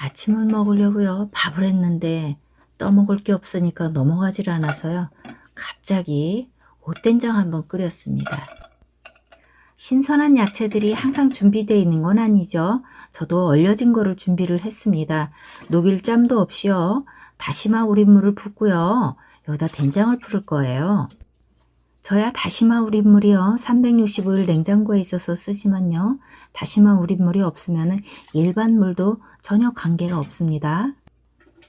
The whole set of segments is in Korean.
아침을 먹으려고요. 밥을 했는데 떠먹을 게 없으니까 넘어가질 않아서요. 갑자기 옷된장 한번 끓였습니다. 신선한 야채들이 항상 준비되어 있는 건 아니죠. 저도 얼려진 거를 준비를 했습니다. 녹일 짬도 없이요. 다시마 우린물을 붓고요. 여기다 된장을 풀을 거예요. 저야 다시마 우린물이요. 365일 냉장고에 있어서 쓰지만요. 다시마 우린물이 없으면 일반 물도 전혀 관계가 없습니다.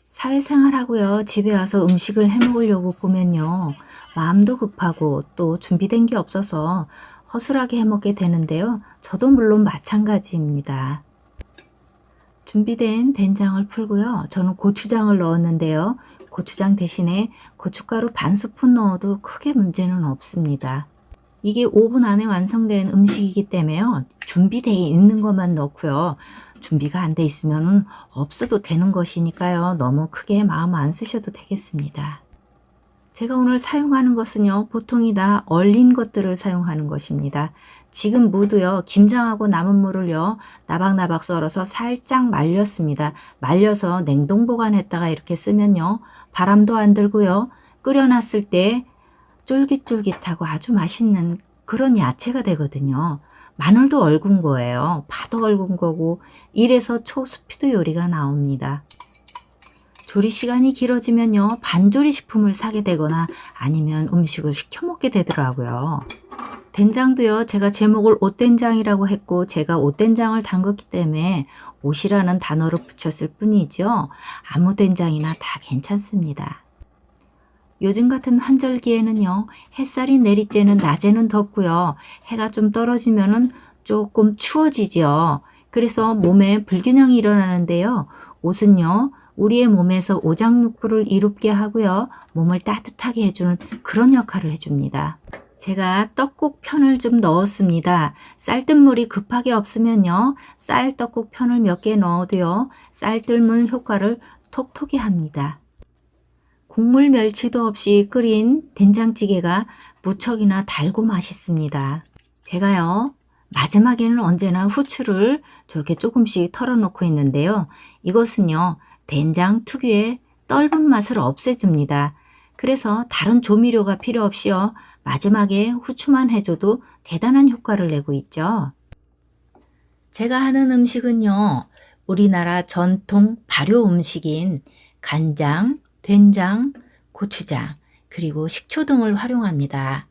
사회생활하고요. 집에 와서 음식을 해 먹으려고 보면요. 마음도 급하고 또 준비된 게 없어서 허술하게 해 먹게 되는데요. 저도 물론 마찬가지입니다. 준비된 된장을 풀고요. 저는 고추장을 넣었는데요. 고추장 대신에 고춧가루 반 스푼 넣어도 크게 문제는 없습니다. 이게 5분 안에 완성된 음식이기 때문에요. 준비되어 있는 것만 넣고요. 준비가 안 돼 있으면 없어도 되는 것이니까요. 너무 크게 마음 안 쓰셔도 되겠습니다. 제가 오늘 사용하는 것은요. 보통이 다 얼린 것들을 사용하는 것입니다. 지금 무도요. 김장하고 남은 무를요. 나박나박 썰어서 살짝 말렸습니다. 말려서 냉동 보관했다가 이렇게 쓰면요. 바람도 안 들고요. 끓여놨을 때 쫄깃쫄깃하고 아주 맛있는 그런 야채가 되거든요. 마늘도 얼군 거예요. 파도 얼군 거고 이래서 초스피드 요리가 나옵니다. 조리 시간이 길어지면요. 반조리 식품을 사게 되거나 아니면 음식을 시켜 먹게 되더라고요. 된장도요. 제가 제목을 옷된장이라고 했고 제가 옷된장을 담갔기 때문에 옷이라는 단어를 붙였을 뿐이죠. 아무 된장이나 다 괜찮습니다. 요즘 같은 환절기에는요. 햇살이 내리쬐는 낮에는 덥고요. 해가 좀 떨어지면은 조금 추워지죠. 그래서 몸에 불균형이 일어나는데요. 옷은요. 우리의 몸에서 오장육부를 이롭게 하고요. 몸을 따뜻하게 해주는 그런 역할을 해줍니다. 제가 떡국 편을 좀 넣었습니다. 쌀뜨물이 급하게 없으면요. 쌀 떡국 편을 몇 개 넣어도요. 쌀뜨물 효과를 톡톡히 합니다. 국물 멸치도 없이 끓인 된장찌개가 무척이나 달고 맛있습니다. 제가요. 마지막에는 언제나 후추를 저렇게 조금씩 털어놓고 있는데요. 이것은요. 된장 특유의 떫은 맛을 없애줍니다. 그래서 다른 조미료가 필요 없이요. 마지막에 후추만 해줘도 대단한 효과를 내고 있죠. 제가 하는 음식은요. 우리나라 전통 발효 음식인 간장, 된장, 고추장, 그리고 식초 등을 활용합니다.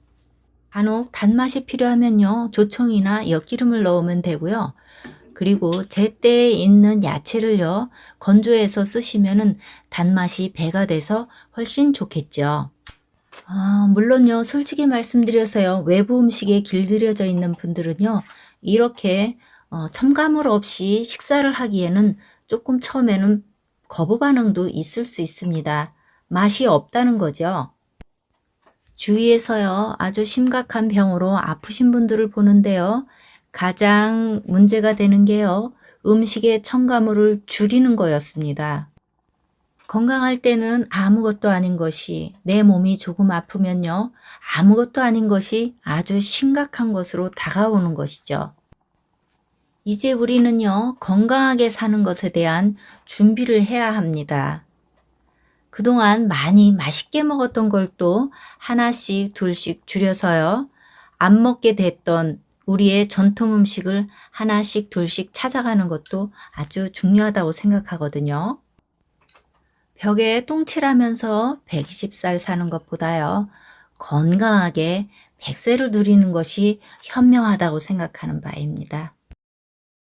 간혹 단맛이 필요하면요. 조청이나 엿기름을 넣으면 되고요. 그리고 제때에 있는 야채를요. 건조해서 쓰시면은 단맛이 배가 돼서 훨씬 좋겠죠. 물론요. 솔직히 말씀드려서요. 외부 음식에 길들여져 있는 분들은요. 이렇게 첨가물 없이 식사를 하기에는 조금 처음에는 거부 반응도 있을 수 있습니다. 맛이 없다는 거죠. 주위에서요. 아주 심각한 병으로 아프신 분들을 보는데요. 가장 문제가 되는 게요. 음식의 첨가물을 줄이는 거였습니다. 건강할 때는 아무것도 아닌 것이 내 몸이 조금 아프면요. 아무것도 아닌 것이 아주 심각한 것으로 다가오는 것이죠. 이제 우리는요. 건강하게 사는 것에 대한 준비를 해야 합니다. 그동안 많이 맛있게 먹었던 걸 또 하나씩 둘씩 줄여서요. 안 먹게 됐던 우리의 전통 음식을 하나씩 둘씩 찾아가는 것도 아주 중요하다고 생각하거든요. 벽에 똥칠하면서 120살 사는 것보다요. 건강하게 100세를 누리는 것이 현명하다고 생각하는 바입니다.